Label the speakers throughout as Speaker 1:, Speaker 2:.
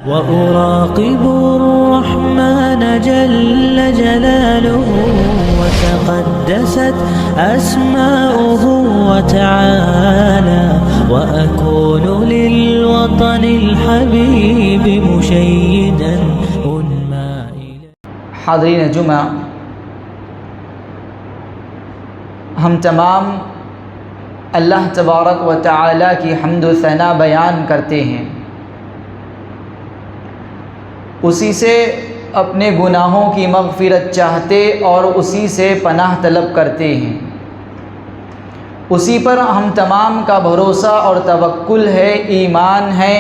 Speaker 1: وأراقب الرحمن جل جلاله وتقدست أسماؤه وتعالى وأكون للوطن الحبيب مشيدا أنمى إليه.
Speaker 2: حاضرین جمعہ، ہم تمام اللہ تبارک و تعالیٰ کی حمد و ثنا بیان کرتے ہیں، اسی سے اپنے گناہوں کی مغفرت چاہتے اور اسی سے پناہ طلب کرتے ہیں۔ اسی پر ہم تمام کا بھروسہ اور توکل ہے، ایمان ہے۔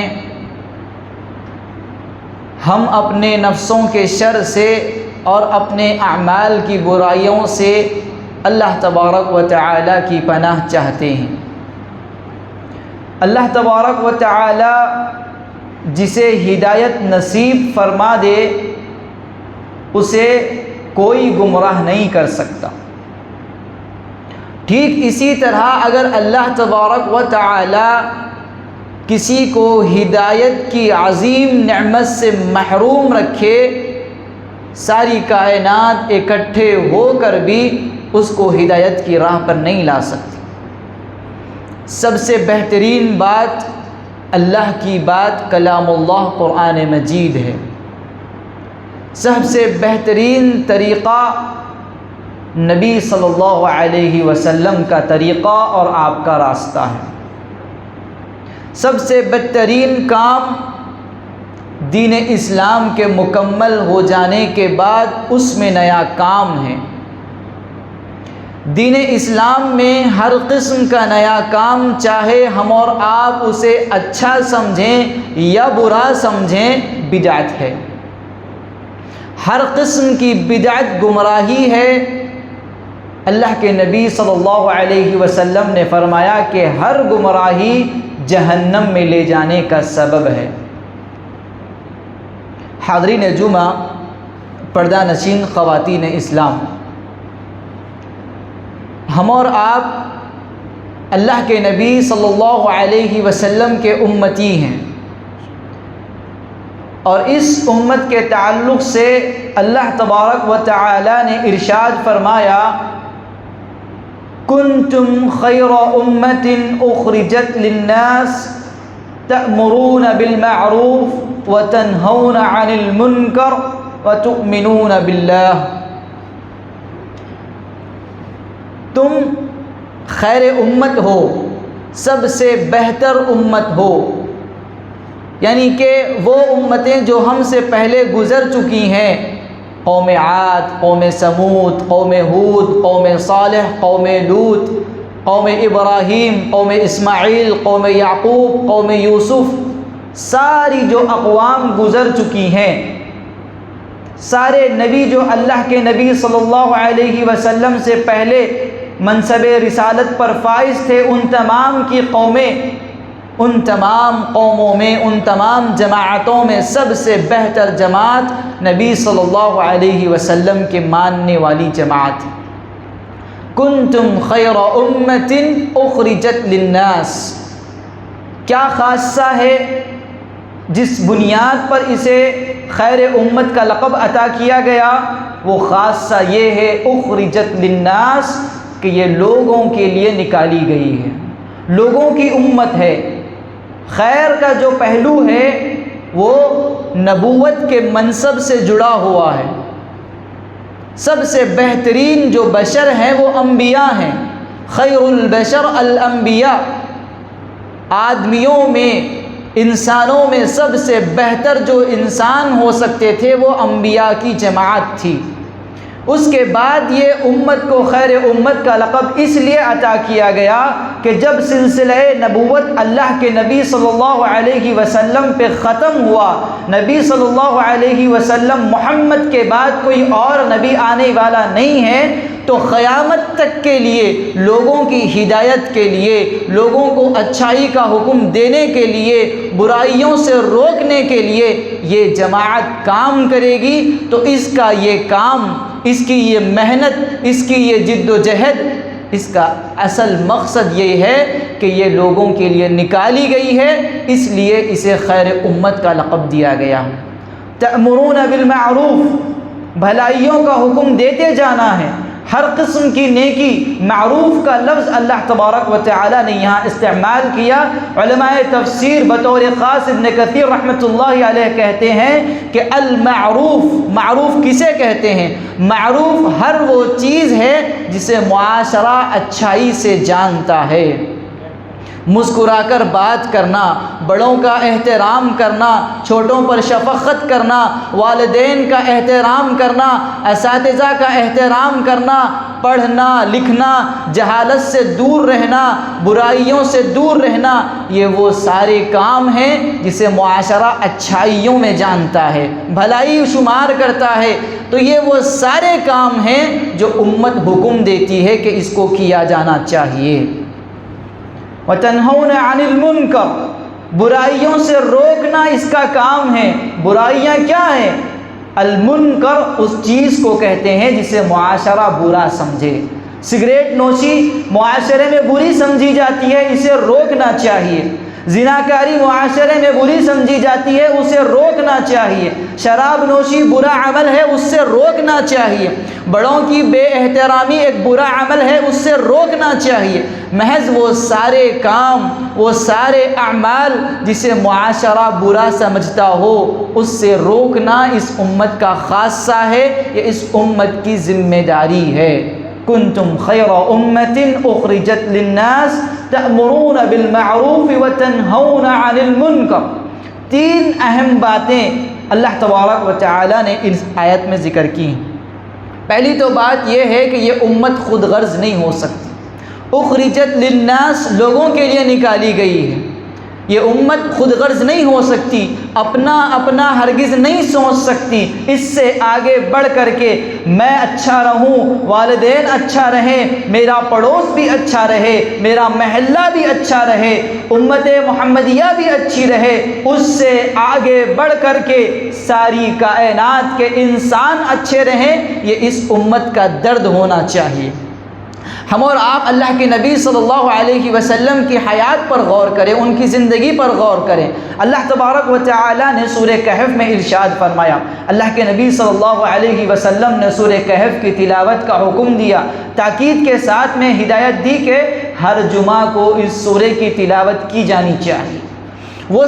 Speaker 2: ہم اپنے نفسوں کے شر سے اور اپنے اعمال کی برائیوں سے اللہ تبارک و تعالیٰ کی پناہ چاہتے ہیں۔ اللہ تبارک و تعالیٰ جسے ہدایت نصیب فرما دے اسے کوئی گمراہ نہیں کر سکتا۔ ٹھیک اسی طرح اگر اللہ تبارک و تعالی کسی کو ہدایت کی عظیم نعمت سے محروم رکھے، ساری کائنات اکٹھے ہو کر بھی اس کو ہدایت کی راہ پر نہیں لا سکتی۔ سب سے بہترین بات اللہ کی بات کلام اللہ قرآن مجید ہے۔ سب سے بہترین طریقہ نبی صلی اللہ علیہ وسلم کا طریقہ اور آپ کا راستہ ہے۔ سب سے بہترین کام دین اسلام کے مکمل ہو جانے کے بعد اس میں نیا کام ہے۔ دین اسلام میں ہر قسم کا نیا کام، چاہے ہم اور آپ اسے اچھا سمجھیں یا برا سمجھیں، بدعت ہے۔ ہر قسم کی بدعت گمراہی ہے۔ اللہ کے نبی صلی اللہ علیہ وسلم نے فرمایا کہ ہر گمراہی جہنم میں لے جانے کا سبب ہے۔ حاضرین جمعہ، پردہ نشین خواتین اسلام، ہم اور آپ اللہ کے نبی صلی اللہ علیہ وسلم کے امتی ہیں، اور اس امت کے تعلق سے اللہ تبارک و تعالی نے ارشاد فرمایا، کنتم خیر امت اخرجت للناس تأمرون بالمعروف وتنہون عن المنکر وتؤمنون باللہ۔ تم خیر امت ہو، سب سے بہتر امت ہو، یعنی کہ وہ امتیں جو ہم سے پہلے گزر چکی ہیں، قوم عاد، قوم سمود، قوم ہود، قوم صالح، قوم لوط، قوم ابراہیم، قوم اسماعیل، قوم یعقوب، قوم یوسف، ساری جو اقوام گزر چکی ہیں، سارے نبی جو اللہ کے نبی صلی اللہ علیہ وسلم سے پہلے منصب رسالت پر فائز تھے، ان تمام کی قومیں، ان تمام قوموں میں، ان تمام جماعتوں میں سب سے بہتر جماعت نبی صلی اللہ علیہ وسلم کے ماننے والی جماعت۔ کنتم خیر امت اخرجت للناس، کیا خاصہ ہے جس بنیاد پر اسے خیر امت کا لقب عطا کیا گیا؟ وہ خاصہ یہ ہے اخرجت للناس کہ یہ لوگوں کے لیے نکالی گئی ہے، لوگوں کی امت ہے۔ خیر کا جو پہلو ہے وہ نبوت کے منصب سے جڑا ہوا ہے۔ سب سے بہترین جو بشر ہیں وہ انبیاء ہیں، خیر البشر الانبیاء۔ آدمیوں میں، انسانوں میں سب سے بہتر جو انسان ہو سکتے تھے وہ انبیاء کی جماعت تھی۔ اس کے بعد یہ امت کو خیر امت کا لقب اس لیے عطا کیا گیا کہ جب سلسلہ نبوت اللہ کے نبی صلی اللہ علیہ وسلم پہ ختم ہوا، نبی صلی اللہ علیہ وسلم محمد کے بعد کوئی اور نبی آنے والا نہیں ہے، تو قیامت تک کے لیے لوگوں کی ہدایت کے لیے، لوگوں کو اچھائی کا حکم دینے کے لیے، برائیوں سے روکنے کے لیے یہ جماعت کام کرے گی۔ تو اس کا یہ کام، اس کی یہ محنت، اس کی یہ جد و جہد اس کا اصل مقصد یہ ہے کہ یہ لوگوں کے لیے نکالی گئی ہے، اس لیے اسے خیر امت کا لقب دیا گیا۔ تأمرون بالمعروف، بھلائیوں کا حکم دیتے جانا ہے، ہر قسم کی نیکی۔ معروف کا لفظ اللہ تبارک و تعالی نے یہاں استعمال کیا۔ علماء تفسیر بطور خاص ابن کثیر رحمۃ اللہ علیہ کہتے ہیں کہ المعروف، معروف کسے کہتے ہیں؟ معروف ہر وہ چیز ہے جسے معاشرہ اچھائی سے جانتا ہے۔ مسکرا کر بات کرنا، بڑوں کا احترام کرنا، چھوٹوں پر شفقت کرنا، والدین کا احترام کرنا، اساتذہ کا احترام کرنا، پڑھنا لکھنا، جہالت سے دور رہنا، برائیوں سے دور رہنا، یہ وہ سارے کام ہیں جسے معاشرہ اچھائیوں میں جانتا ہے، بھلائی شمار کرتا ہے۔ تو یہ وہ سارے کام ہیں جو امت حکم دیتی ہے کہ اس کو کیا جانا چاہیے۔ وَتَنْهَوْنَ عَنِ الْمُنْكَرِ، برائیوں سے روکنا اس کا کام ہے۔ برائیاں کیا ہیں؟ المنکر اس چیز کو کہتے ہیں جسے معاشرہ برا سمجھے۔ سگریٹ نوشی معاشرے میں بری سمجھی جاتی ہے، اسے روکنا چاہیے۔ زناکاری معاشرے میں بری سمجھی جاتی ہے، اسے روکنا چاہیے۔ شراب نوشی برا عمل ہے، اس سے روکنا چاہیے۔ بڑوں کی بے احترامی ایک برا عمل ہے، اس سے روکنا چاہیے۔ محض وہ سارے کام، وہ سارے اعمال جسے معاشرہ برا سمجھتا ہو، اس سے روکنا اس امت کا خاصہ ہے، یہ اس امت کی ذمہ داری ہے۔ کنتم خیر امت اخرجت للناس تأمرون بالمعروف وتنہون عن المنکر۔ تین اہم باتیں اللہ تبارک و تعالی نے اس آیت میں ذکر کی ہیں۔ پہلی تو بات یہ ہے کہ یہ امت خود غرض نہیں ہو سکتی۔ اخرجت للناس، لوگوں کے لیے نکالی گئی ہے۔ یہ امت خود غرض نہیں ہو سکتی، اپنا ہرگز نہیں سوچ سکتی۔ اس سے آگے بڑھ کر کے میں اچھا رہوں، والدین اچھا رہیں، میرا پڑوس بھی اچھا رہے، میرا محلہ بھی اچھا رہے، امت محمدیہ بھی اچھی رہے، اس سے آگے بڑھ کر کے ساری کائنات کے انسان اچھے رہیں، یہ اس امت کا درد ہونا چاہیے۔ ہم اور آپ اللہ کے نبی صلی اللہ علیہ وسلم کی حیات پر غور کریں، ان کی زندگی پر غور کریں۔ اللہ تبارک و تعالی نے سورہ کہف میں ارشاد فرمایا، اللہ کے نبی صلی اللہ علیہ وسلم نے سورہ کہف کی تلاوت کا حکم دیا، تاکید کے ساتھ میں ہدایت دی کہ ہر جمعہ کو اس سورہ کی تلاوت کی جانی چاہیے۔ وہ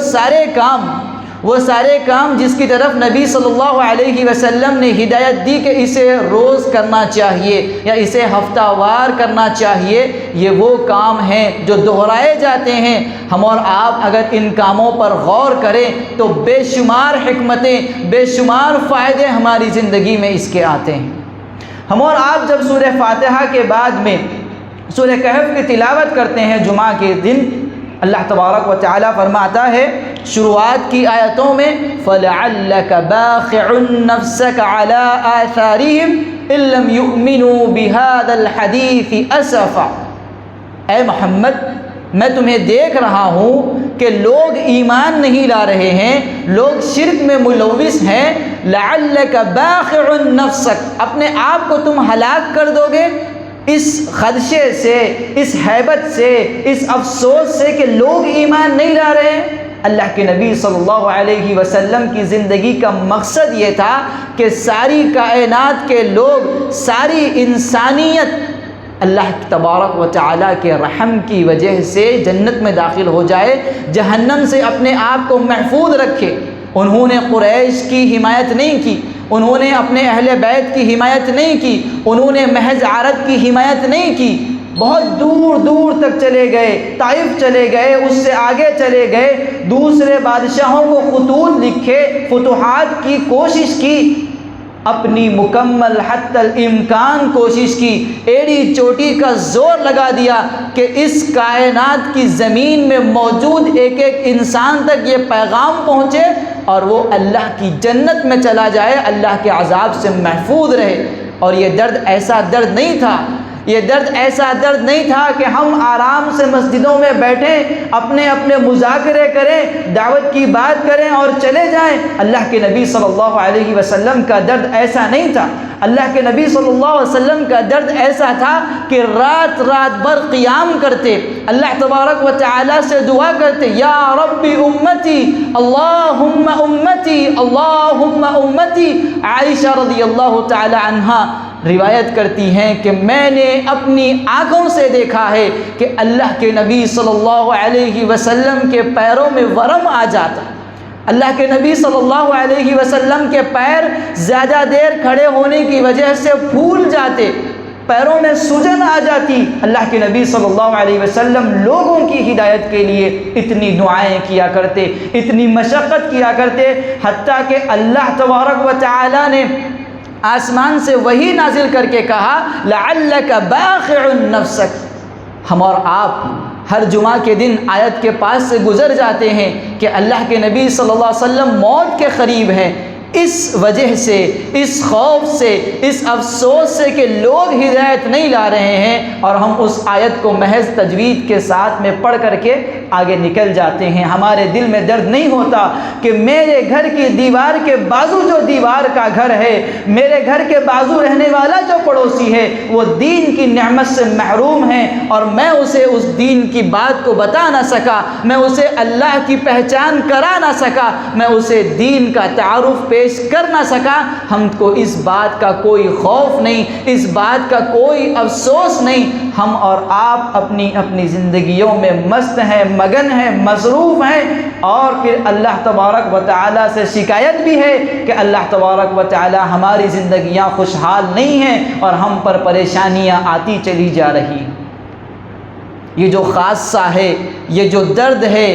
Speaker 2: سارے کام جس کی طرف نبی صلی اللہ علیہ وسلم نے ہدایت دی کہ اسے روز کرنا چاہیے یا اسے ہفتہ وار کرنا چاہیے، یہ وہ کام ہیں جو دہرائے جاتے ہیں۔ ہم اور آپ اگر ان کاموں پر غور کریں تو بے شمار حکمتیں، بے شمار فائدے ہماری زندگی میں اس کے آتے ہیں۔ ہم اور آپ جب سورہ فاتحہ کے بعد میں سورہ کہف کی تلاوت کرتے ہیں جمعہ کے دن، اللہ تبارک و تعالی فرماتا ہے شروعات کی آیتوں میں فَلَعَلَّكَ بَاخِعٌ نَفْسَكَ عَلَىٰ آثَارِهِمْ إِن لَّمْ يُؤْمِنُوا بِهَٰذَا الْحَدِيثِ أَسَفًا۔ اے محمد، میں تمہیں دیکھ رہا ہوں کہ لوگ ایمان نہیں لا رہے ہیں، لوگ شرک میں ملوث ہیں۔ لَعَلَّكَ بَاخِعٌ نَفْسَكَ، اپنے آپ کو تم ہلاک کر دو گے اس خدشے سے، اس ہیبت سے، اس افسوس سے کہ لوگ ایمان نہیں لا رہے ہیں۔ اللہ کے نبی صلی اللہ علیہ وسلم کی زندگی کا مقصد یہ تھا کہ ساری کائنات کے لوگ، ساری انسانیت اللہ تبارک و تعالیٰ کے رحم کی وجہ سے جنت میں داخل ہو جائے، جہنم سے اپنے آپ کو محفوظ رکھے۔ انہوں نے قریش کی حمایت نہیں کی، انہوں نے اپنے اہل بیت کی حمایت نہیں کی، انہوں نے محض عرب کی حمایت نہیں کی، بہت دور دور تک چلے گئے، طائف چلے گئے، اس سے آگے چلے گئے، دوسرے بادشاہوں کو خطوط لکھے، فتوحات کی کوشش کی، اپنی مکمل حتی الامکان کوشش کی، ایڑی چوٹی کا زور لگا دیا کہ اس کائنات کی زمین میں موجود ایک ایک انسان تک یہ پیغام پہنچے اور وہ اللہ کی جنت میں چلا جائے، اللہ کے عذاب سے محفوظ رہے۔ اور یہ درد ایسا درد نہیں تھا، یہ درد ایسا درد نہیں تھا کہ ہم آرام سے مسجدوں میں بیٹھیں، اپنے اپنے مذاکرے کریں، دعوت کی بات کریں اور چلے جائیں۔ اللہ کے نبی صلی اللہ علیہ وسلم کا درد ایسا نہیں تھا۔ اللہ کے نبی صلی اللہ علیہ وسلم کا درد ایسا تھا کہ رات رات بھر قیام کرتے، اللہ تبارک و تعالی سے دعا کرتے، یا ربی امتی اللہم امتی اللہم امتی۔ عائشہ رضی اللہ تعالی عنہا روایت کرتی ہیں کہ میں نے اپنی آنکھوں سے دیکھا ہے کہ اللہ کے نبی صلی اللہ علیہ وسلم کے پیروں میں ورم آ جاتا، اللہ کے نبی صلی اللہ علیہ وسلم کے پیر زیادہ دیر کھڑے ہونے کی وجہ سے پھول جاتے، پیروں میں سوجن آ جاتی۔ اللہ کے نبی صلی اللہ علیہ وسلم لوگوں کی ہدایت کے لیے اتنی دعائیں کیا کرتے، اتنی مشقت کیا کرتے، حتیٰ کہ اللہ تبارک و تعالی نے آسمان سے وحی نازل کر کے کہا لعلک باخع نفسک۔ ہم اور آپ ہر جمعہ کے دن آیت کے پاس سے گزر جاتے ہیں کہ اللہ کے نبی صلی اللہ علیہ وسلم موت کے قریب ہیں، اس وجہ سے، اس خوف سے، اس افسوس سے کہ لوگ ہدایت نہیں لا رہے ہیں، اور ہم اس آیت کو محض تجوید کے ساتھ میں پڑھ کر کے آگے نکل جاتے ہیں۔ ہمارے دل میں درد نہیں ہوتا کہ میرے گھر کی دیوار کے بازو جو دیوار کا گھر ہے، میرے گھر کے بازو رہنے والا جو پڑوسی ہے، وہ دین کی نعمت سے محروم ہے، اور میں اسے اس دین کی بات کو بتا نہ سکا، میں اسے اللہ کی پہچان کرا نہ سکا، میں اسے دین کا تعارف پیش کر نہ سکا۔ ہم کو اس بات کا کوئی خوف نہیں، اس بات کا کوئی افسوس نہیں۔ ہم اور آپ اپنی اپنی زندگیوں میں مست ہیں، مگن ہیں، مصروف ہیں، اور پھر اللہ تبارک و تعالیٰ سے شکایت بھی ہے کہ اللہ تبارک و تعالیٰ ہماری زندگیاں خوشحال نہیں ہیں اور ہم پر پریشانیاں آتی چلی جا رہی۔ یہ جو خاصہ ہے، یہ جو درد ہے،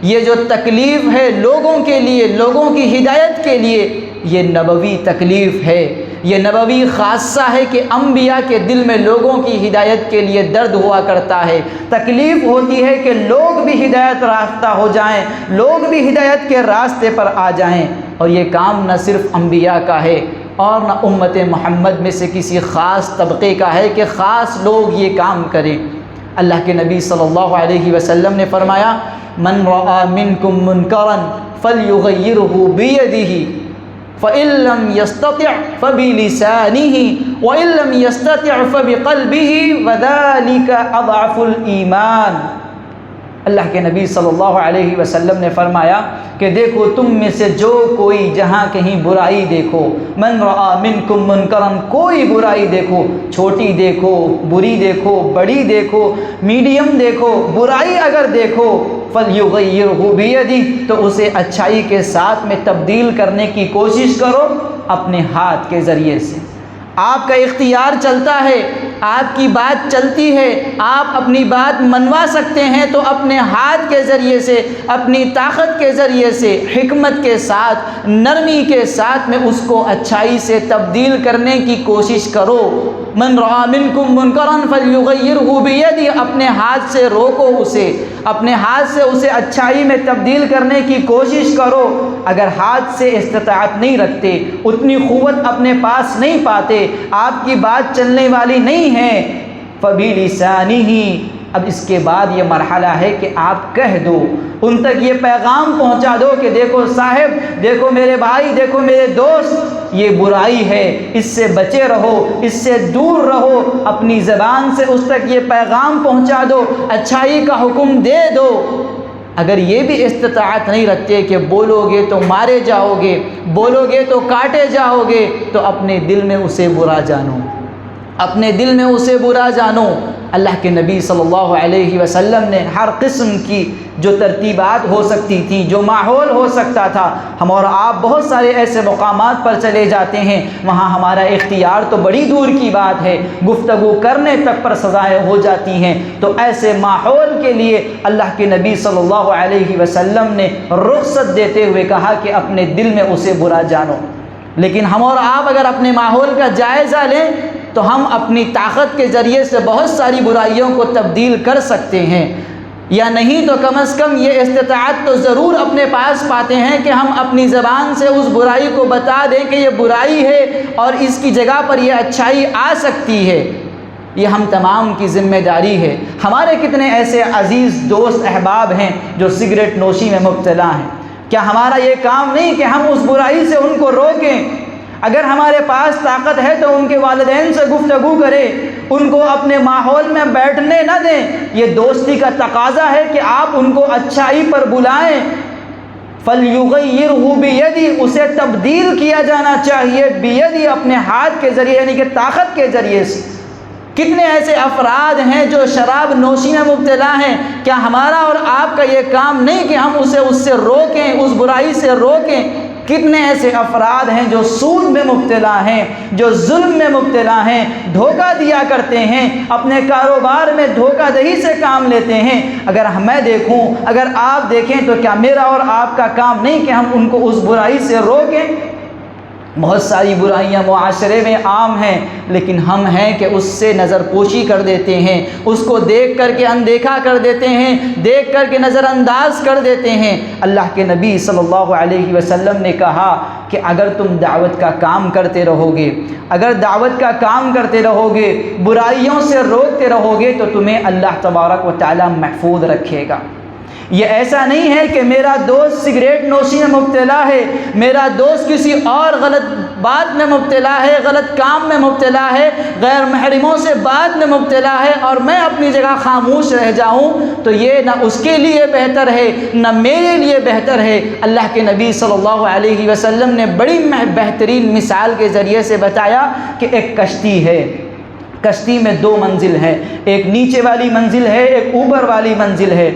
Speaker 2: یہ جو تکلیف ہے لوگوں کے لیے، لوگوں کی ہدایت کے لیے، یہ نبوی تکلیف ہے، یہ نبوی خاصہ ہے کہ انبیاء کے دل میں لوگوں کی ہدایت کے لیے درد ہوا کرتا ہے، تکلیف ہوتی ہے کہ لوگ بھی ہدایت راستہ ہو جائیں، لوگ بھی ہدایت کے راستے پر آ جائیں۔ اور یہ کام نہ صرف انبیاء کا ہے اور نہ امت محمد میں سے کسی خاص طبقے کا ہے کہ خاص لوگ یہ کام کریں۔ اللہ کے نبی صلی اللہ علیہ وسلم نے فرمایا من رأى منکم منکرا فلیغیرہ بیدہ فإن لم يستطع فبلسانه وإن لم يستطع فبقلبه وذلك أضعف الإيمان۔ اللہ کے نبی صلی اللہ علیہ وسلم نے فرمایا کہ دیکھو تم میں سے جو کوئی جہاں کہیں برائی دیکھو، من رأى منکم منکرا، کوئی برائی دیکھو، چھوٹی دیکھو، بری دیکھو، بڑی دیکھو، میڈیم دیکھو، برائی اگر دیکھو، فَلْيُغَيِّرْهُ بِيَدِهِ، تو اسے اچھائی کے ساتھ میں تبدیل کرنے کی کوشش کرو اپنے ہاتھ کے ذریعے سے۔ آپ کا اختیار چلتا ہے، آپ کی بات چلتی ہے، آپ اپنی بات منوا سکتے ہیں تو اپنے ہاتھ کے ذریعے سے، اپنی طاقت کے ذریعے سے، حکمت کے ساتھ، نرمی کے ساتھ میں اس کو اچھائی سے تبدیل کرنے کی کوشش کرو۔ من رأى منکم منکرا فلیغیرہ بیدہ، اپنے ہاتھ سے روکو اسے، اپنے ہاتھ سے اسے اچھائی میں تبدیل کرنے کی کوشش کرو۔ اگر ہاتھ سے استطاعت نہیں رکھتے، اتنی قوت اپنے پاس نہیں پاتے، آپ کی بات چلنے والی نہیں ہے، فَبِلِسَانِهِ، اب اس کے بعد یہ مرحلہ ہے کہ آپ کہہ دو، ان تک یہ پیغام پہنچا دو کہ دیکھو صاحب، دیکھو میرے بھائی، دیکھو میرے دوست، یہ برائی ہے، اس سے بچے رہو، اس سے دور رہو، اپنی زبان سے اس تک یہ پیغام پہنچا دو، اچھائی کا حکم دے دو۔ اگر یہ بھی استطاعت نہیں رکھتے کہ بولو گے تو مارے جاؤ گے، بولو گے تو کاٹے جاؤ گے، تو اپنے دل میں اسے برا جانو، اپنے دل میں اسے برا جانو۔ اللہ کے نبی صلی اللہ علیہ وسلم نے ہر قسم کی جو ترتیبات ہو سکتی تھیں، جو ماحول ہو سکتا تھا، ہم اور آپ بہت سارے ایسے مقامات پر چلے جاتے ہیں، وہاں ہمارا اختیار تو بڑی دور کی بات ہے، گفتگو کرنے تک پر سزائیں ہو جاتی ہیں۔ تو ایسے ماحول کے لیے اللہ کے نبی صلی اللہ علیہ وسلم نے رخصت دیتے ہوئے کہا کہ اپنے دل میں اسے برا جانو۔ لیکن ہم اور آپ اگر اپنے ماحول کا جائزہ لیں تو ہم اپنی طاقت کے ذریعے سے بہت ساری برائیوں کو تبدیل کر سکتے ہیں، یا نہیں تو کم از کم یہ استطاعت تو ضرور اپنے پاس پاتے ہیں کہ ہم اپنی زبان سے اس برائی کو بتا دیں کہ یہ برائی ہے اور اس کی جگہ پر یہ اچھائی آ سکتی ہے۔ یہ ہم تمام کی ذمہ داری ہے۔ ہمارے کتنے ایسے عزیز دوست احباب ہیں جو سگریٹ نوشی میں مبتلا ہیں، کیا ہمارا یہ کام نہیں کہ ہم اس برائی سے ان کو روکیں؟ اگر ہمارے پاس طاقت ہے تو ان کے والدین سے گفتگو کریں، ان کو اپنے ماحول میں بیٹھنے نہ دیں۔ یہ دوستی کا تقاضا ہے کہ آپ ان کو اچھائی پر بلائیں۔ فَلْيُغَيِّرْهُ بِيَدِهِ، اسے تبدیل کیا جانا چاہیے، بیدی، اپنے ہاتھ کے ذریعے، یعنی کہ طاقت کے ذریعے سے۔ کتنے ایسے افراد ہیں جو شراب نوشی میں مبتلا ہیں، کیا ہمارا اور آپ کا یہ کام نہیں کہ ہم اسے اس سے روکیں، اس برائی سے روکیں؟ کتنے ایسے افراد ہیں جو سود میں مبتلا ہیں، جو ظلم میں مبتلا ہیں، دھوکہ دیا کرتے ہیں، اپنے کاروبار میں دھوکہ دہی سے کام لیتے ہیں۔ اگر میں دیکھوں، اگر آپ دیکھیں تو کیا میرا اور آپ کا کام نہیں کہ ہم ان کو اس برائی سے روکیں؟ بہت ساری برائیاں معاشرے میں عام ہیں، لیکن ہم ہیں کہ اس سے نظر پوشی کر دیتے ہیں، اس کو دیکھ کر کے اندیکھا کر دیتے ہیں، دیکھ کر کے نظر انداز کر دیتے ہیں۔ اللہ کے نبی صلی اللہ علیہ وسلم نے کہا کہ اگر تم دعوت کا کام کرتے رہو گے، اگر دعوت کا کام کرتے رہو گے، برائیوں سے روکتے رہو گے، تو تمہیں اللہ تبارک و تعالی محفوظ رکھے گا۔ یہ ایسا نہیں ہے کہ میرا دوست سگریٹ نوشی میں مبتلا ہے، میرا دوست کسی اور غلط بات میں مبتلا ہے، غلط کام میں مبتلا ہے، غیر محرموں سے بات میں مبتلا ہے، اور میں اپنی جگہ خاموش رہ جاؤں، تو یہ نہ اس کے لیے بہتر ہے نہ میرے لیے بہتر ہے۔ اللہ کے نبی صلی اللہ علیہ وسلم نے بڑی بہترین مثال کے ذریعے سے بتایا کہ ایک کشتی ہے، کشتی میں دو منزل ہیں، ایک نیچے والی منزل ہے، ایک اوپر والی منزل ہے۔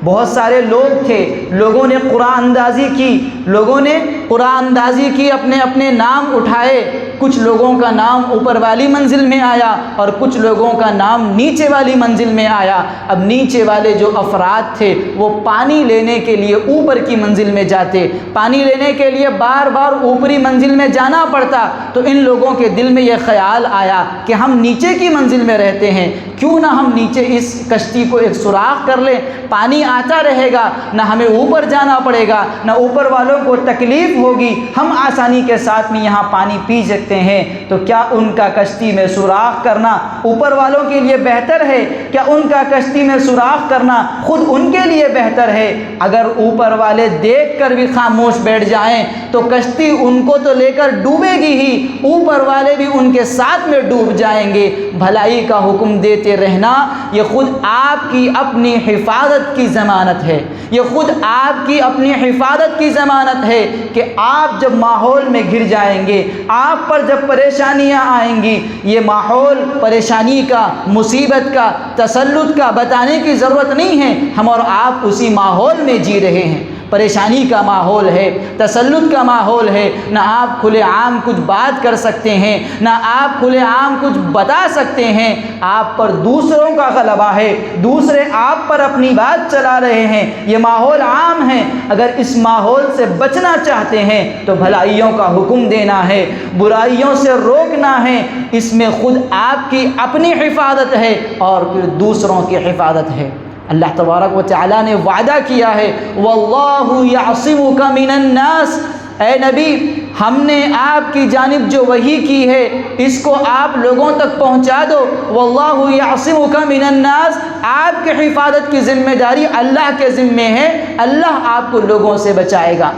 Speaker 2: بہت سارے لوگ تھے، لوگوں نے قرآن اندازی کی، لوگوں نے قرآن اندازی کی، اپنے اپنے نام اٹھائے۔ کچھ لوگوں کا نام اوپر والی منزل میں آیا اور کچھ لوگوں کا نام نیچے والی منزل میں آیا۔ اب نیچے والے جو افراد تھے وہ پانی لینے کے لیے اوپر کی منزل میں جاتے، پانی لینے کے لیے بار بار اوپری منزل میں جانا پڑتا، تو ان لوگوں کے دل میں یہ خیال آیا کہ ہم نیچے کی منزل میں رہتے ہیں، کیوں نہ ہم نیچے اس کشتی کو ایک سوراخ کر لیں، پانی آتا رہے گا، نہ ہمیں اوپر جانا پڑے گا، نہ اوپر والوں کو تکلیف ہوگی، ہم آسانی کے ساتھ میں یہاں پانی پی سکتے ہیں۔ تو کیا ان کا کشتی میں سوراخ کرنا اوپر والوں کے لیے بہتر ہے؟ کیا ان کا کشتی میں سوراخ کرنا خود ان کے لیے بہتر ہے؟ اگر اوپر والے دیکھ کر بھی خاموش بیٹھ جائیں تو کشتی ان کو تو لے کر ڈوبے گی ہی، اوپر والے بھی ان کے ساتھ میں ڈوب جائیں گے۔ بھلائی کا حکم دیتے رہنا یہ خود آپ کی اپنی حفاظت کی ضمانت ہے، یہ خود آپ کی اپنی حفاظت کی ضمانت ہے کہ آپ جب ماحول میں گر جائیں گے، آپ پر جب پریشانیاں آئیں گی، یہ ماحول پریشانی کا، مصیبت کا، تسلط کا بتانے کی ضرورت نہیں ہے، ہم اور آپ اسی ماحول میں جی رہے ہیں۔ پریشانی کا ماحول ہے، تسلط کا ماحول ہے، نہ آپ کھلے عام کچھ بات کر سکتے ہیں، نہ آپ کھلے عام کچھ بتا سکتے ہیں، آپ پر دوسروں کا غلبہ ہے، دوسرے آپ پر اپنی بات چلا رہے ہیں، یہ ماحول عام ہے۔ اگر اس ماحول سے بچنا چاہتے ہیں تو بھلائیوں کا حکم دینا ہے، برائیوں سے روکنا ہے، اس میں خود آپ کی اپنی حفاظت ہے اور پھر دوسروں کی حفاظت ہے۔ اللہ تبارک و تعالیٰ نے وعدہ کیا ہے واللہ یعصمک من الناس، اے نبی ہم نے آپ کی جانب جو وحی کی ہے اس کو آپ لوگوں تک پہنچا دو۔ واللہ یعصمک من الناس، آپ کی حفاظت کی ذمہ داری اللہ کے ذمے ہے، اللہ آپ کو لوگوں سے بچائے گا۔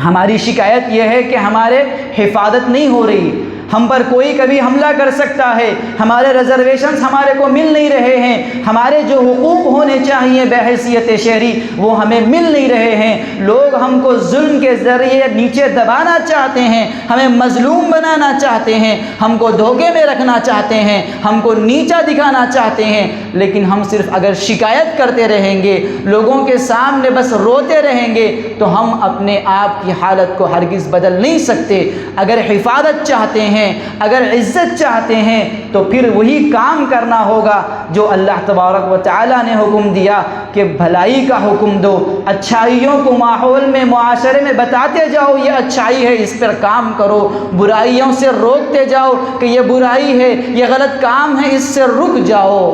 Speaker 2: ہماری شکایت یہ ہے کہ ہمارے حفاظت نہیں ہو رہی، ہم پر کوئی کبھی حملہ کر سکتا ہے، ہمارے ریزرویشنز ہمارے کو مل نہیں رہے ہیں، ہمارے جو حقوق ہونے چاہیے بحیثیت شہری وہ ہمیں مل نہیں رہے ہیں، لوگ ہم کو ظلم کے ذریعے نیچے دبانا چاہتے ہیں، ہمیں مظلوم بنانا چاہتے ہیں، ہم کو دھوکے میں رکھنا چاہتے ہیں، ہم کو نیچا دکھانا چاہتے ہیں۔ لیکن ہم صرف اگر شکایت کرتے رہیں گے، لوگوں کے سامنے بس روتے رہیں گے، تو ہم اپنے آپ کی حالت کو ہرگز بدل نہیں سکتے۔ اگر حفاظت چاہتے ہیں، اگر عزت چاہتے ہیں تو پھر وہی کام کرنا ہوگا جو اللہ تبارک و تعالیٰ نے حکم دیا کہ بھلائی کا حکم دو، اچھائیوں کو ماحول میں، معاشرے میں بتاتے جاؤ یہ اچھائی ہے اس پر کام کرو، برائیوں سے روکتے جاؤ کہ یہ برائی ہے، یہ غلط کام ہے، اس سے رک جاؤ۔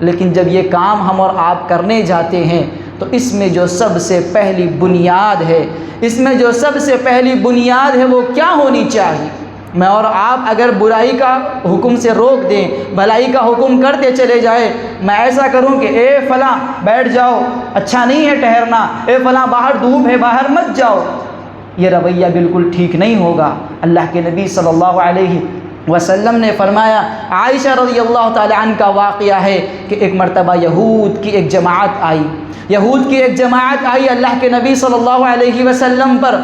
Speaker 2: لیکن جب یہ کام ہم اور آپ کرنے جاتے ہیں تو اس میں جو سب سے پہلی بنیاد ہے، اس میں جو سب سے پہلی بنیاد ہے وہ کیا ہونی چاہیے؟ میں اور آپ اگر برائی کا حکم سے روک دیں، بھلائی کا حکم کرتے چلے جائیں، میں ایسا کروں کہ اے فلاں بیٹھ جاؤ، اچھا نہیں ہے ٹھہرنا، اے فلاں باہر دھوپ ہے باہر مت جاؤ، یہ رویہ بالکل ٹھیک نہیں ہوگا۔ اللہ کے نبی صلی اللہ علیہ وسلم نے فرمایا، عائشہ رضی اللہ تعالی عنہ کا واقعہ ہے کہ ایک مرتبہ یہود کی ایک جماعت آئی اللہ کے نبی صلی اللہ علیہ وسلم پر،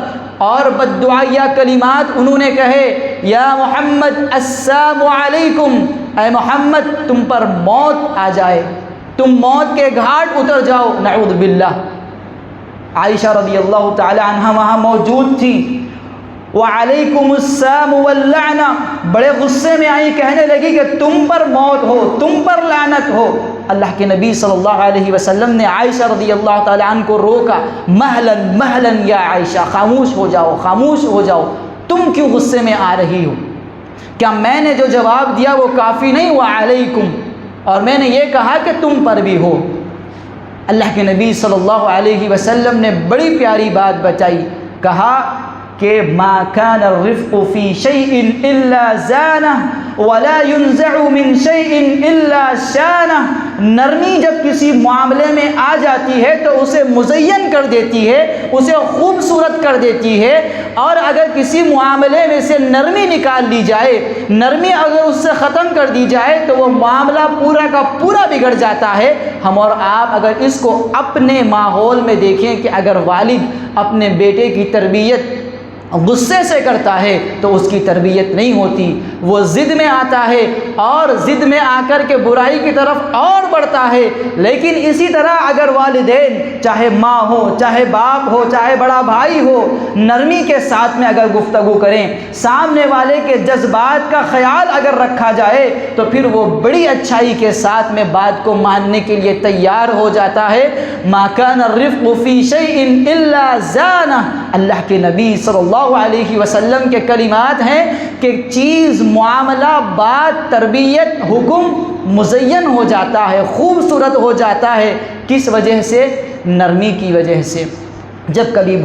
Speaker 2: اور بددعائیہ کلمات انہوں نے کہے، یا محمد السلام علیکم، اے محمد تم پر موت آ جائے، تم موت کے گھاٹ اتر جاؤ، نعوذ باللہ۔ عائشہ رضی اللہ تعالی عنہ وہاں موجود تھی، وعلیکم السلام واللعنہ، بڑے غصے میں آئی، کہنے لگی کہ تم پر موت ہو، تم پر لعنت ہو۔ اللہ کے نبی صلی اللہ علیہ وسلم نے عائشہ رضی اللہ تعالی عنہ کو روکا، مہلاً مہلاً یا عائشہ، خاموش ہو جاؤ، خاموش ہو جاؤ، تم کیوں غصے میں آ رہی ہو؟ کیا میں نے جو جواب دیا وہ کافی نہیں؟ وعلیکم، اور میں نے یہ کہا کہ تم پر بھی ہو۔ اللہ کے نبی صلی اللہ علیہ وسلم نے بڑی پیاری بات بتائی، کہا کہ ما كان الرفق في شيء الا زانه ولا ينزع من شيء الا شانه، نرمی جب کسی معاملے میں آ جاتی ہے تو اسے مزین کر دیتی ہے، اسے خوبصورت کر دیتی ہے، اور اگر کسی معاملے میں سے نرمی نکال لی جائے، نرمی اگر اس سے ختم کر دی جائے تو وہ معاملہ پورا کا پورا بگڑ جاتا ہے۔ ہم اور آپ اگر اس کو اپنے ماحول میں دیکھیں کہ اگر والد اپنے بیٹے کی تربیت غصے سے کرتا ہے تو اس کی تربیت نہیں ہوتی، وہ ضد میں آتا ہے اور ضد میں آ کر کے برائی کی طرف اور بڑھتا ہے۔ لیکن اسی طرح اگر والدین، چاہے ماں ہو، چاہے باپ ہو، چاہے بڑا بھائی ہو، نرمی کے ساتھ میں اگر گفتگو کریں، سامنے والے کے جذبات کا خیال اگر رکھا جائے تو پھر وہ بڑی اچھائی کے ساتھ میں بات کو ماننے کے لیے تیار ہو جاتا ہے۔ ما كان الرفق في شيء الا زانه، اللہ کے نبی صلی اللہ علیہ وسلم کے کلمات ہیں کہ چیز، معاملہ، بات، تربیت، حکم مزین ہو جاتا ہے، خوبصورت ہو جاتا ہے۔ کس وجہ سے؟ نرمی کی وجہ سے۔ جب کبھی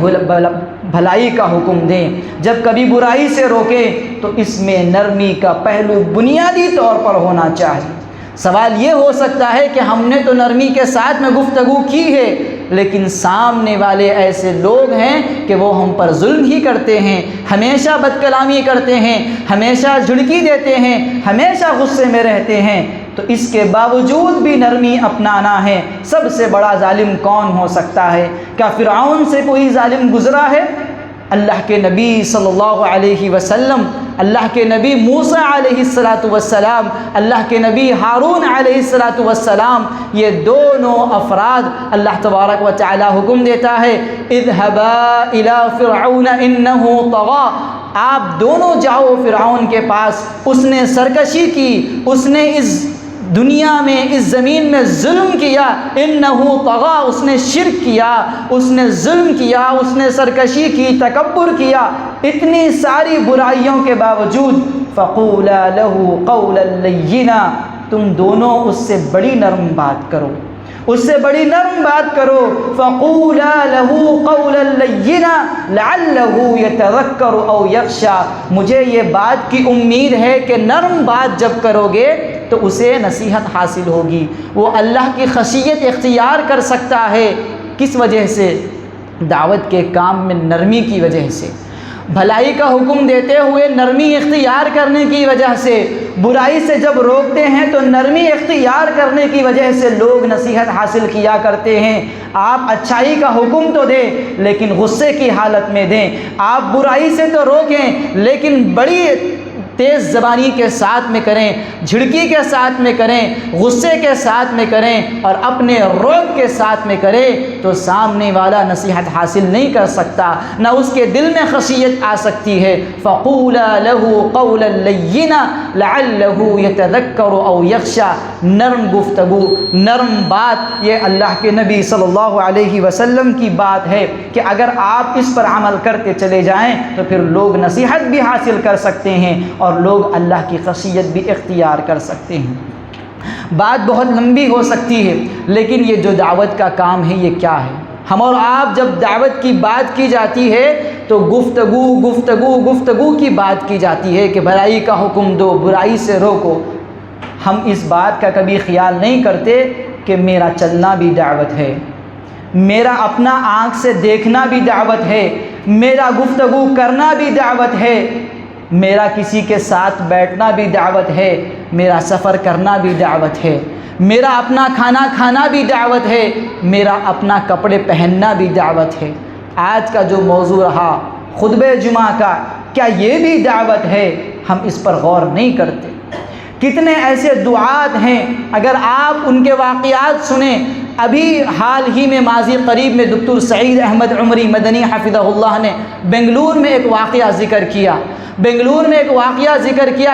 Speaker 2: بھلائی کا حکم دیں، جب کبھی برائی سے روکیں تو اس میں نرمی کا پہلو بنیادی طور پر ہونا چاہیے۔ سوال یہ ہو سکتا ہے کہ ہم نے تو نرمی کے ساتھ میں گفتگو کی ہے، لیکن سامنے والے ایسے لوگ ہیں کہ وہ ہم پر ظلم ہی کرتے ہیں، ہمیشہ بد کلامی کرتے ہیں، ہمیشہ جھڑکی دیتے ہیں، ہمیشہ غصے میں رہتے ہیں، تو اس کے باوجود بھی نرمی اپنانا ہے۔ سب سے بڑا ظالم کون ہو سکتا ہے؟ کیا فرعون سے کوئی ظالم گزرا ہے؟ اللہ کے نبی صلی اللہ علیہ وسلم، اللہ کے نبی موسیٰ علیہ السلام، اللہ کے نبی ہارون علیہ السلام، یہ دونوں افراد اللہ تبارک و تعالی حکم دیتا ہے، اذهبا الى فرعون انه طغى، آپ دونوں جاؤ فرعون کے پاس، اس نے سرکشی کی، اس نے اس دنیا میں، اس زمین میں ظلم کیا، انہو طغا، اس نے شرک کیا، اس نے ظلم کیا، اس نے سرکشی کی، تکبر کیا، اتنی ساری برائیوں کے باوجود فقولا لہ قولا لینا، تم دونوں اس سے بڑی نرم بات کرو، اس سے بڑی نرم بات کرو، فقولا لہ قولا لینا لعلہ یتذکر او یخشی، مجھے یہ بات کی امید ہے کہ نرم بات جب کرو گے تو اسے نصیحت حاصل ہوگی، وہ اللہ کی خشیت اختیار کر سکتا ہے۔ کس وجہ سے؟ دعوت کے کام میں نرمی کی وجہ سے، بھلائی کا حکم دیتے ہوئے نرمی اختیار کرنے کی وجہ سے، برائی سے جب روکتے ہیں تو نرمی اختیار کرنے کی وجہ سے لوگ نصیحت حاصل کیا کرتے ہیں۔ آپ اچھائی کا حکم تو دیں لیکن غصے کی حالت میں دیں، آپ برائی سے تو روکیں لیکن بڑی تیز زبانی کے ساتھ میں کریں، جھڑکی کے ساتھ میں کریں، غصے کے ساتھ میں کریں اور اپنے روب کے ساتھ میں کریں تو سامنے والا نصیحت حاصل نہیں کر سکتا، نہ اس کے دل میں خشیت آ سکتی ہے۔ فقولا لہ قولا لینا لعلہ یتذکر او یخشی، نرم گفتگو، نرم بات، یہ اللہ کے نبی صلی اللہ علیہ وسلم کی بات ہے کہ اگر آپ اس پر عمل کرتے چلے جائیں تو پھر لوگ نصیحت بھی حاصل کر سکتے ہیں اور لوگ اللہ کی خشیت بھی اختیار کر سکتے ہیں۔ بات بہت لمبی ہو سکتی ہے لیکن یہ جو دعوت کا کام ہے یہ کیا ہے؟ ہم اور آپ جب دعوت کی بات کی جاتی ہے تو گفتگو کی بات کی جاتی ہے کہ بھلائی کا حکم دو، برائی سے روکو۔ ہم اس بات کا کبھی خیال نہیں کرتے کہ میرا چلنا بھی دعوت ہے، میرا اپنا آنکھ سے دیکھنا بھی دعوت ہے، میرا گفتگو کرنا بھی دعوت ہے، میرا کسی کے ساتھ بیٹھنا بھی دعوت ہے، میرا سفر کرنا بھی دعوت ہے، میرا اپنا کھانا کھانا بھی دعوت ہے، میرا اپنا کپڑے پہننا بھی دعوت ہے۔ آج کا جو موضوع رہا خطبہ جمعہ کا، کیا یہ بھی دعوت ہے؟ ہم اس پر غور نہیں کرتے۔ کتنے ایسے دعات ہیں، اگر آپ ان کے واقعات سنیں۔ ابھی حال ہی میں ماضی قریب میں دکتور سعید احمد عمری مدنی حفظہ اللہ نے بنگلور میں ایک واقعہ ذکر کیا،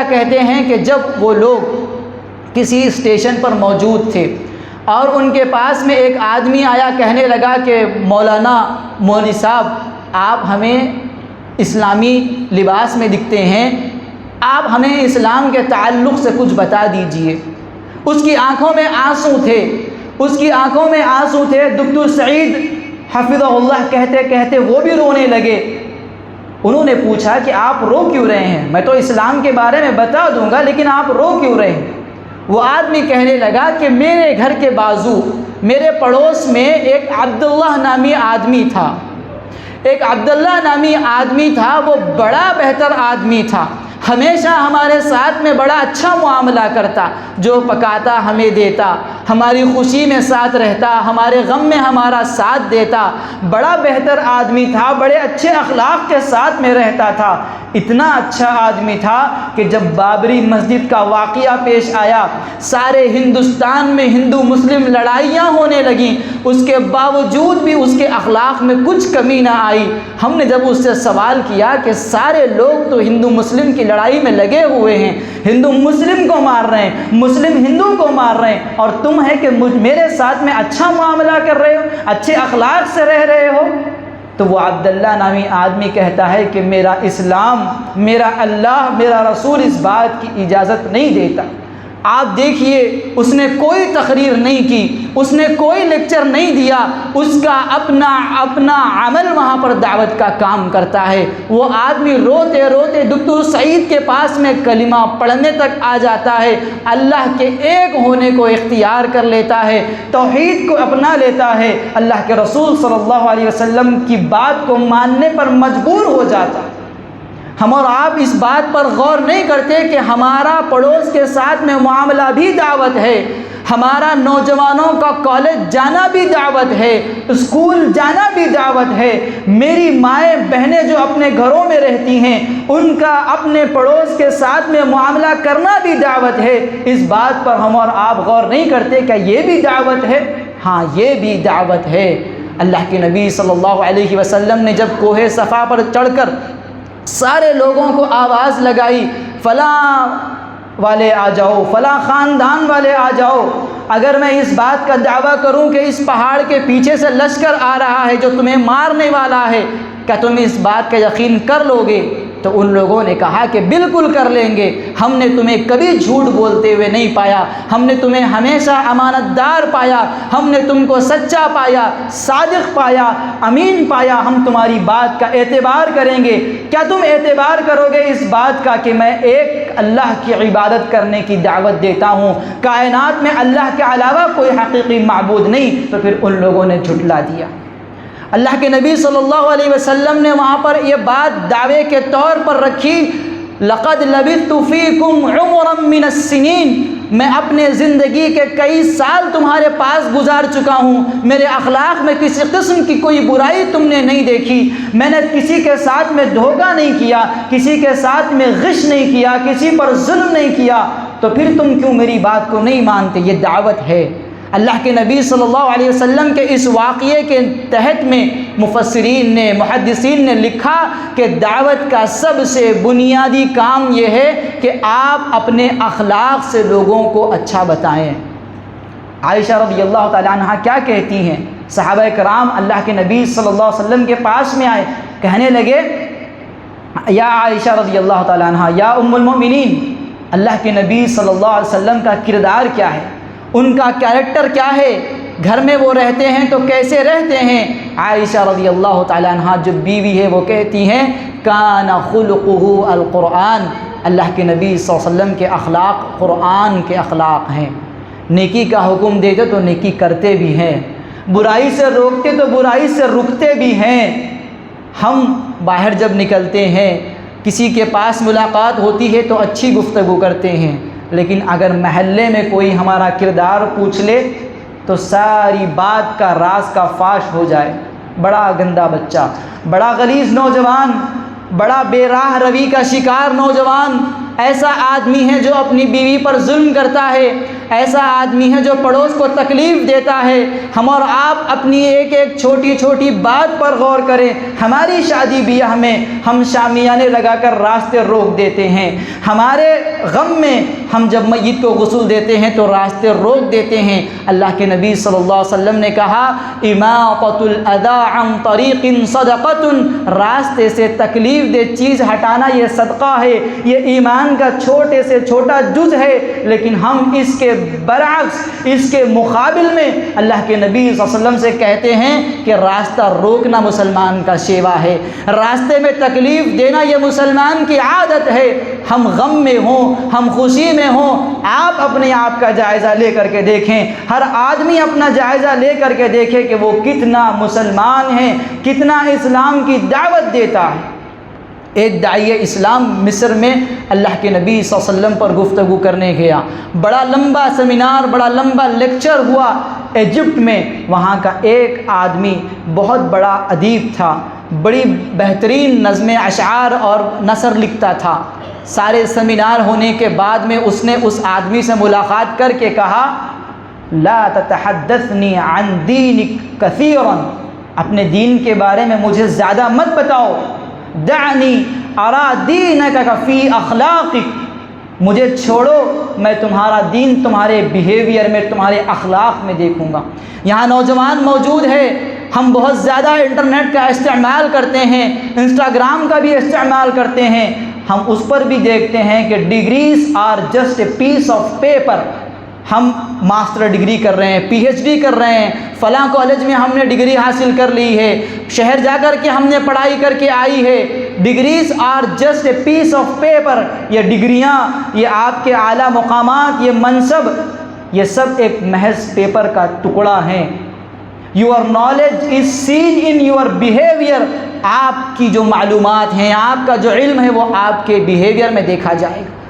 Speaker 2: کہتے ہیں کہ جب وہ لوگ کسی اسٹیشن پر موجود تھے اور ان کے پاس میں ایک آدمی آیا، کہنے لگا کہ مولانا مولوی صاحب آپ ہمیں اسلامی لباس میں دکھتے ہیں، آپ ہمیں اسلام کے تعلق سے کچھ بتا دیجئے۔ اس کی آنکھوں میں آنسو تھے، دکتور سعید حفظہ اللہ کہتے کہتے وہ بھی رونے لگے۔ انہوں نے پوچھا کہ آپ رو کیوں رہے ہیں؟ میں تو اسلام کے بارے میں بتا دوں گا، لیکن آپ رو کیوں رہے ہیں؟ وہ آدمی کہنے لگا کہ میرے گھر کے بازو میرے پڑوس میں ایک عبداللہ نامی آدمی تھا، وہ بڑا بہتر آدمی تھا، ہمیشہ ہمارے ساتھ میں بڑا اچھا معاملہ کرتا، جو پکاتا ہمیں دیتا، ہماری خوشی میں ساتھ رہتا، ہمارے غم میں ہمارا ساتھ دیتا، بڑا بہتر آدمی تھا، بڑے اچھے اخلاق کے ساتھ میں رہتا تھا۔ اتنا اچھا آدمی تھا کہ جب بابری مسجد کا واقعہ پیش آیا، سارے ہندوستان میں ہندو مسلم لڑائیاں ہونے لگیں، اس کے باوجود بھی اس کے اخلاق میں کچھ کمی نہ آئی۔ ہم نے جب اس سے سوال کیا کہ سارے لوگ تو ہندو مسلم کی لڑائی میں لگے ہوئے ہیں، ہندو مسلم کو مار رہے ہیں، مسلم ہندو کو مار رہے ہیں، اور تم ہے کہ میرے ساتھ میں اچھا معاملہ کر رہے ہو، اچھے اخلاق سے رہ رہے ہو؟ تو وہ عبداللہ نامی آدمی کہتا ہے کہ میرا اسلام، میرا اللہ، میرا رسول اس بات کی اجازت نہیں دیتا۔ آپ دیکھیے، اس نے کوئی تقریر نہیں کی، اس نے کوئی لیکچر نہیں دیا، اس کا اپنا عمل وہاں پر دعوت کا کام کرتا ہے۔ وہ آدمی روتے روتے دکتور سعید کے پاس میں کلمہ پڑھنے تک آ جاتا ہے، اللہ کے ایک ہونے کو اختیار کر لیتا ہے، توحید کو اپنا لیتا ہے، اللہ کے رسول صلی اللہ علیہ وسلم کی بات کو ماننے پر مجبور ہو جاتا ہے۔ ہم اور آپ اس بات پر غور نہیں کرتے کہ ہمارا پڑوس کے ساتھ میں معاملہ بھی دعوت ہے، ہمارا نوجوانوں کا کالج جانا بھی دعوت ہے، اسکول جانا بھی دعوت ہے، میری مائیں بہنیں جو اپنے گھروں میں رہتی ہیں ان کا اپنے پڑوس کے ساتھ میں معاملہ کرنا بھی دعوت ہے۔ اس بات پر ہم اور آپ غور نہیں کرتے کہ یہ بھی دعوت ہے؟ ہاں، یہ بھی دعوت ہے۔ اللہ کے نبی صلی اللہ علیہ وسلم نے جب کوہ صفا پر چڑھ کر سارے لوگوں کو آواز لگائی، فلاں والے آ جاؤ، فلاں خاندان والے آ جاؤ، اگر میں اس بات کا دعویٰ کروں کہ اس پہاڑ کے پیچھے سے لشکر آ رہا ہے جو تمہیں مارنے والا ہے، کیا تم اس بات کا یقین کر لو گے؟ تو ان لوگوں نے کہا کہ بالکل کر لیں گے، ہم نے تمہیں کبھی جھوٹ بولتے ہوئے نہیں پایا، ہم نے تمہیں ہمیشہ امانت دار پایا، ہم نے تم کو سچا پایا، صادق پایا، امین پایا، ہم تمہاری بات کا اعتبار کریں گے۔ کیا تم اعتبار کرو گے اس بات کا کہ میں ایک اللہ کی عبادت کرنے کی دعوت دیتا ہوں، کائنات میں اللہ کے علاوہ کوئی حقیقی معبود نہیں؟ تو پھر ان لوگوں نے جھٹلا دیا۔ اللہ کے نبی صلی اللہ علیہ وسلم نے وہاں پر یہ بات دعوے کے طور پر رکھی، لَقَدْ لَبِثْتُ فِيكُمْ عُمُرًا مِّنَ السِّنِينَ، میں اپنے زندگی کے کئی سال تمہارے پاس گزار چکا ہوں، میرے اخلاق میں کسی قسم کی کوئی برائی تم نے نہیں دیکھی، میں نے کسی کے ساتھ میں دھوکہ نہیں کیا، کسی کے ساتھ میں غش نہیں کیا، کسی پر ظلم نہیں کیا، تو پھر تم کیوں میری بات کو نہیں مانتے؟ یہ دعوت ہے۔ اللہ کے نبی صلی اللہ علیہ وسلم کے اس واقعے کے تحت میں مفسرین نے، محدثین نے لکھا کہ دعوت کا سب سے بنیادی کام یہ ہے کہ آپ اپنے اخلاق سے لوگوں کو اچھا بتائیں۔ عائشہ رضی اللہ تعالیٰ عنہ کیا کہتی ہیں؟ صحابہ کرام اللہ کے نبی صلی اللہ علیہ وسلم کے پاس میں آئے، کہنے لگے، یا عائشہ رضی اللہ تعالیٰ عنہ، یا ام المؤمنین، اللہ کے نبی صلی اللہ علیہ وسلم کا کردار کیا ہے، ان کا کیریکٹر کیا ہے، گھر میں وہ رہتے ہیں تو کیسے رہتے ہیں؟ عائشہ رضی اللہ تعالیٰ عنہ جو بیوی ہے وہ کہتی ہیں، کان خلقہ القرآن، اللہ کے نبی صلی اللہ علیہ وسلم کے اخلاق قرآن کے اخلاق ہیں، نیکی کا حکم دیتے تو نیکی کرتے بھی ہیں، برائی سے روکتے تو برائی سے رکتے بھی ہیں۔ ہم باہر جب نکلتے ہیں کسی کے پاس ملاقات ہوتی ہے تو اچھی گفتگو کرتے ہیں، لیکن اگر محلے میں کوئی ہمارا کردار پوچھ لے تو ساری بات کا راز کا فاش ہو جائے۔ بڑا گندا بچہ، بڑا غلیظ نوجوان، بڑا بے راہ روی کا شکار نوجوان، ایسا آدمی ہے جو اپنی بیوی پر ظلم کرتا ہے، ایسا آدمی ہے جو پڑوس کو تکلیف دیتا ہے۔ ہم اور آپ اپنی ایک ایک چھوٹی چھوٹی بات پر غور کریں۔ ہماری شادی بیاہ میں ہم شامیانے لگا کر راستے روک دیتے ہیں، ہمارے غم میں ہم جب میت کو غسل دیتے ہیں تو راستے روک دیتے ہیں۔ اللہ کے نبی صلی اللہ علیہ وسلم نے کہا اماطۃ الاذی عن طریق صدقۃ، راستے سے تکلیف دہ چیز ہٹانا یہ صدقہ ہے، یہ ایمان کا چھوٹے سے چھوٹا جز ہے، لیکن ہم اس کے برعکس، اس کے مقابل میں اللہ کے نبی صلی اللہ علیہ وسلم سے کہتے ہیں کہ راستہ روکنا مسلمان کا شیوا ہے، راستے میں تکلیف دینا یہ مسلمان کی عادت ہے۔ ہم غم میں ہوں، ہم خوشی میں ہوں، آپ اپنے آپ کا جائزہ لے کر کے دیکھیں، ہر آدمی اپنا جائزہ لے کر کے دیکھے کہ وہ کتنا مسلمان ہے، کتنا اسلام کی دعوت دیتا ہے۔ ایک داعیہ اسلام مصر میں اللہ کے نبی صلی اللہ علیہ وسلم پر گفتگو کرنے گیا، بڑا لمبا سیمینار، بڑا لمبا لیکچر ہوا ایجپٹ میں۔ وہاں کا ایک آدمی بہت بڑا ادیب تھا، بڑی بہترین نظمیں، اشعار اور نثر لکھتا تھا۔ سارے سیمینار ہونے کے بعد میں اس نے اس آدمی سے ملاقات کر کے کہا لا تتحدثنی عن دینک کثیرا، اپنے دین کے بارے میں مجھے زیادہ مت بتاؤ، دعنی ارا دینک فی اخلاقک، مجھے چھوڑو، میں تمہارا دین تمہارے بیہیویئر میں، تمہارے اخلاق میں دیکھوں گا۔ یہاں نوجوان موجود ہے، ہم بہت زیادہ انٹرنیٹ کا استعمال کرتے ہیں، انسٹاگرام کا بھی استعمال کرتے ہیں، ہم اس پر بھی دیکھتے ہیں کہ degrees are just a piece of paper, ہم ماسٹر ڈگری کر رہے ہیں، پی ایچ ڈی کر رہے ہیں، فلاں کالج میں ہم نے ڈگری حاصل کر لی ہے، شہر جا کر کے ہم نے پڑھائی کر کے آئی ہے۔ Degrees are just a piece of paper, یہ ڈگریاں، یہ آپ کے اعلیٰ مقامات، یہ منصب، یہ سب ایک محض پیپر کا ٹکڑا ہیں۔ Your knowledge is seen in your behaviour, آپ کی جو معلومات ہیں، آپ کا جو علم ہے وہ آپ کے بیہیویئر میں دیکھا جائے گا۔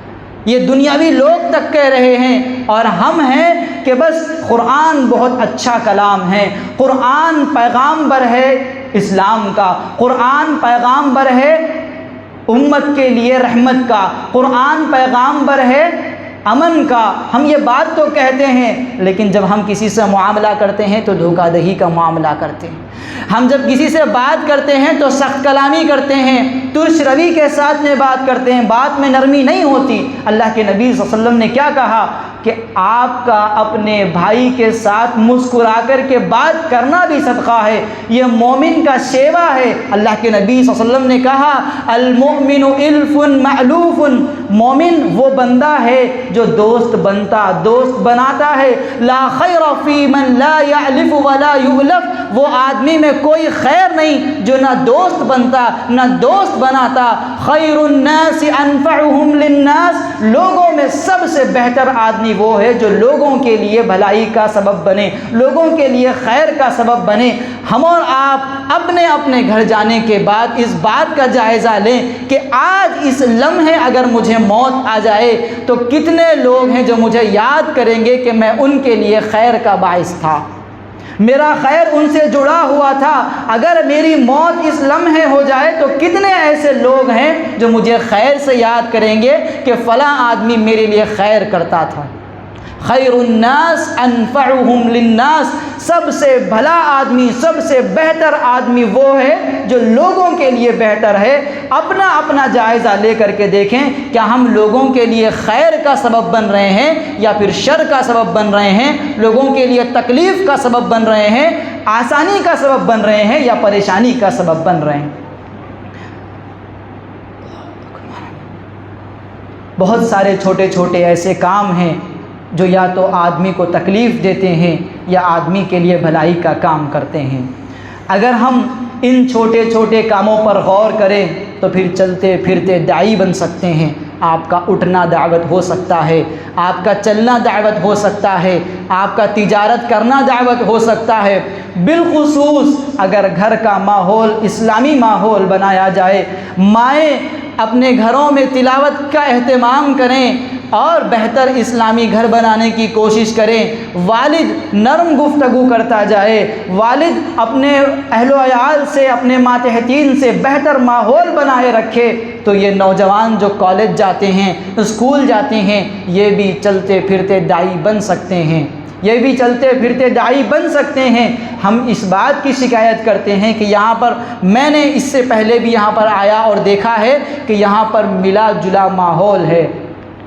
Speaker 2: یہ دنیاوی لوگ تک کہہ رہے ہیں، اور ہم ہیں کہ بس قرآن بہت اچھا کلام ہے، قرآن پیغامبر ہے اسلام کا، قرآن پیغامبر ہے امت کے لیے رحمت کا، قرآن پیغامبر ہے امن کا۔ ہم یہ بات تو کہتے ہیں، لیکن جب ہم کسی سے معاملہ کرتے ہیں تو دھوکہ دہی کا معاملہ کرتے ہیں، ہم جب کسی سے بات کرتے ہیں تو سخت کلامی کرتے ہیں، ترش روی کے ساتھ میں بات کرتے ہیں، بات میں نرمی نہیں ہوتی۔ اللہ کے نبی صلی اللہ علیہ وسلم نے کیا کہا کہ آپ کا اپنے بھائی کے ساتھ مسکرا کر کے بات کرنا بھی صدقہ ہے، یہ مومن کا شیوا ہے۔ اللہ کے نبی صلی اللہ علیہ وسلم نے کہا المؤمن الف مألوف، مومن وہ بندہ ہے جو دوست بناتا ہے۔ لا خیر فی من لا یعلف ولا یؤلف، وہ آدمی میں کوئی خیر نہیں جو نہ دوست بنتا نہ دوست بناتا۔ خیر الناس انفعهم للناس، لوگوں میں سب سے بہتر آدمی وہ ہے جو لوگوں کے لیے بھلائی کا سبب بنے، لوگوں کے لیے خیر کا سبب بنے۔ ہم اور آپ اپنے اپنے گھر جانے کے بعد اس بات کا جائزہ لیں کہ آج اس لمحے اگر مجھے موت آ جائے تو کتنے لوگ ہیں جو مجھے یاد کریں گے کہ میں ان کے لیے خیر کا باعث تھا، میرا خیر ان سے جڑا ہوا تھا۔ اگر میری موت اس لمحے ہو جائے تو کتنے ایسے لوگ ہیں جو مجھے خیر سے یاد کریں گے کہ فلاں آدمی میرے لیے خیر کرتا تھا۔ خیر الناس انفعهم للناس، سب سے بھلا آدمی، سب سے بہتر آدمی وہ ہے جو لوگوں کے لیے بہتر ہے۔ اپنا اپنا جائزہ لے کر کے دیکھیں، کیا ہم لوگوں کے لیے خیر کا سبب بن رہے ہیں یا پھر شر کا سبب بن رہے ہیں، لوگوں کے لیے تکلیف کا سبب بن رہے ہیں، آسانی کا سبب بن رہے ہیں یا پریشانی کا سبب بن رہے ہیں۔ بہت سارے چھوٹے چھوٹے ایسے کام ہیں جو یا تو آدمی کو تکلیف دیتے ہیں یا آدمی کے لیے بھلائی کا کام کرتے ہیں۔ اگر ہم ان چھوٹے چھوٹے کاموں پر غور کریں تو پھر چلتے پھرتے داعی بن سکتے ہیں۔ آپ کا اٹھنا دعوت ہو سکتا ہے، آپ کا چلنا دعوت ہو سکتا ہے، آپ کا تجارت کرنا دعوت ہو سکتا ہے۔ بالخصوص اگر گھر کا ماحول اسلامی ماحول بنایا جائے، مائیں اپنے گھروں میں تلاوت کا اہتمام کریں اور بہتر اسلامی گھر بنانے کی کوشش کریں، والد نرم گفتگو کرتا جائے، والد اپنے اہل و عیال سے، اپنے ماتحتین سے بہتر ماحول بنائے رکھے، تو یہ نوجوان جو کالج جاتے ہیں، اسکول جاتے ہیں، یہ بھی چلتے پھرتے داعی بن سکتے ہیں، یہ بھی چلتے پھرتے داعی بن سکتے ہیں۔ ہم اس بات کی شکایت کرتے ہیں کہ یہاں پر میں نے اس سے پہلے بھی یہاں پر آیا اور دیکھا ہے کہ یہاں پر ملا جلا ماحول ہے،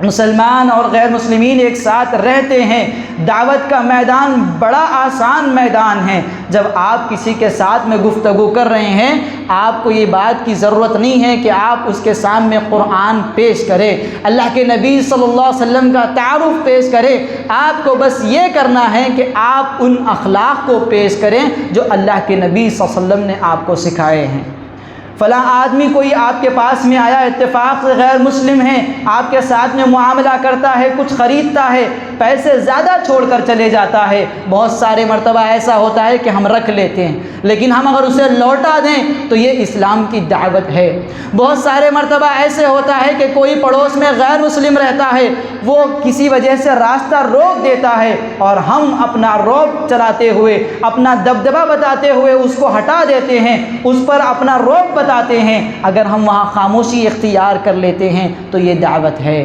Speaker 2: مسلمان اور غیر مسلمین ایک ساتھ رہتے ہیں، دعوت کا میدان بڑا آسان میدان ہے۔ جب آپ کسی کے ساتھ میں گفتگو کر رہے ہیں، آپ کو یہ بات کی ضرورت نہیں ہے کہ آپ اس کے سامنے قرآن پیش کریں، اللہ کے نبی صلی اللہ علیہ وسلم کا تعارف پیش کریں، آپ کو بس یہ کرنا ہے کہ آپ ان اخلاق کو پیش کریں جو اللہ کے نبی صلی اللہ علیہ وسلم نے آپ کو سکھائے ہیں۔ فلاں آدمی کوئی آپ کے پاس میں آیا، اتفاق سے غیر مسلم ہے، آپ کے ساتھ میں معاملہ کرتا ہے، کچھ خریدتا ہے، پیسے زیادہ چھوڑ کر چلے جاتا ہے، بہت سارے مرتبہ ایسا ہوتا ہے کہ ہم رکھ لیتے ہیں، لیکن ہم اگر اسے لوٹا دیں تو یہ اسلام کی دعوت ہے۔ بہت سارے مرتبہ ایسے ہوتا ہے کہ کوئی پڑوس میں غیر مسلم رہتا ہے، وہ کسی وجہ سے راستہ روک دیتا ہے اور ہم اپنا روب چلاتے ہوئے، اپنا دبدبہ بتاتے ہوئے اس کو ہٹا دیتے ہیں، اس پر اپنا روب بتاتے ہیں۔ اگر ہم وہاں خاموشی اختیار کر لیتے ہیں تو یہ دعوت ہے،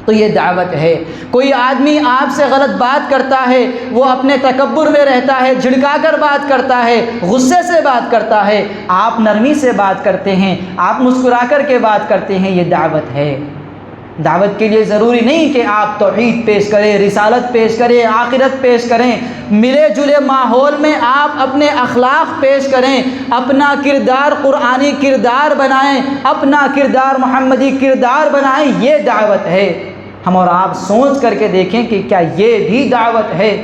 Speaker 2: تو یہ دعوت ہے۔ کوئی آدمی آپ سے غلط بات کرتا ہے، وہ اپنے تکبر میں رہتا ہے، جھڑکا کر بات کرتا ہے، غصے سے بات کرتا ہے، آپ نرمی سے بات کرتے ہیں، آپ مسکرا کر کے بات کرتے ہیں، یہ دعوت ہے۔ دعوت کے لیے ضروری نہیں کہ آپ توحید پیش کریں، رسالت پیش کریں، آخرت پیش کریں، ملے جلے ماحول میں آپ اپنے اخلاق پیش کریں، اپنا کردار قرآنی کردار بنائیں، اپنا کردار محمدی کردار بنائیں، یہ دعوت ہے۔ ہم اور آپ سوچ کر کے دیکھیں کہ کیا یہ بھی دعوت ہے؟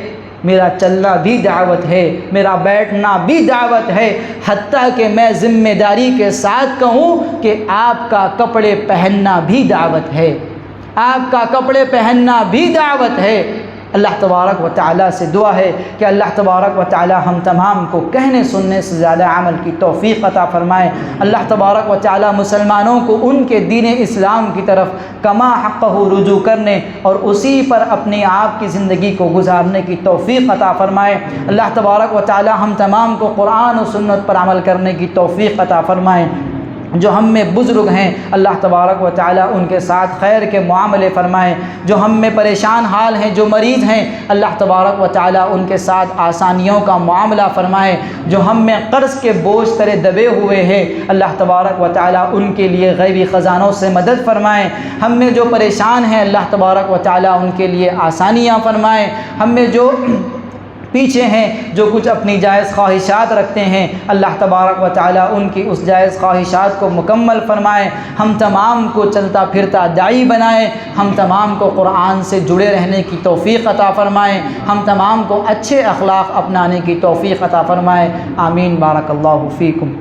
Speaker 2: میرا چلنا بھی دعوت ہے، میرا بیٹھنا بھی دعوت ہے، حتیٰ کہ میں ذمہ داری کے ساتھ کہوں کہ آپ کا کپڑے پہننا بھی دعوت ہے، آپ کا کپڑے پہننا بھی دعوت ہے۔ اللہ تبارک و تعالیٰ سے دعا ہے کہ اللہ تبارک و تعالیٰ ہم تمام کو کہنے سننے سے زیادہ عمل کی توفیق عطا فرمائے۔ اللہ تبارک و تعالیٰ مسلمانوں کو ان کے دین اسلام کی طرف کما حقہ رجوع کرنے اور اسی پر اپنے آپ کی زندگی کو گزارنے کی توفیق عطا فرمائے۔ اللہ تبارک و تعالیٰ ہم تمام کو قرآن و سنت پر عمل کرنے کی توفیق عطا فرمائے۔ جو ہم میں بزرگ ہیں اللہ تبارک و تعالیٰ ان کے ساتھ خیر کے معاملے فرمائیں، جو ہم میں پریشان حال ہیں، جو مریض ہیں اللہ تبارک و تعالیٰ ان کے ساتھ آسانیوں کا معاملہ فرمائیں، جو ہم میں قرض کے بوجھ تلے دبے ہوئے ہیں اللہ تبارک و تعالیٰ ان کے لیے غیبی خزانوں سے مدد فرمائیں، ہم میں جو پریشان ہیں اللہ تبارک و تعالیٰ ان کے لیے آسانیاں فرمائیں، ہم میں جو پیچھے ہیں، جو کچھ اپنی جائز خواہشات رکھتے ہیں اللہ تبارک و تعالیٰ ان کی اس جائز خواہشات کو مکمل فرمائیں، ہم تمام کو چلتا پھرتا داعی بنائیں، ہم تمام کو قرآن سے جڑے رہنے کی توفیق عطا فرمائیں، ہم تمام کو اچھے اخلاق اپنانے کی توفیق عطا فرمائیں۔ آمین۔ بارک اللہ فیکم۔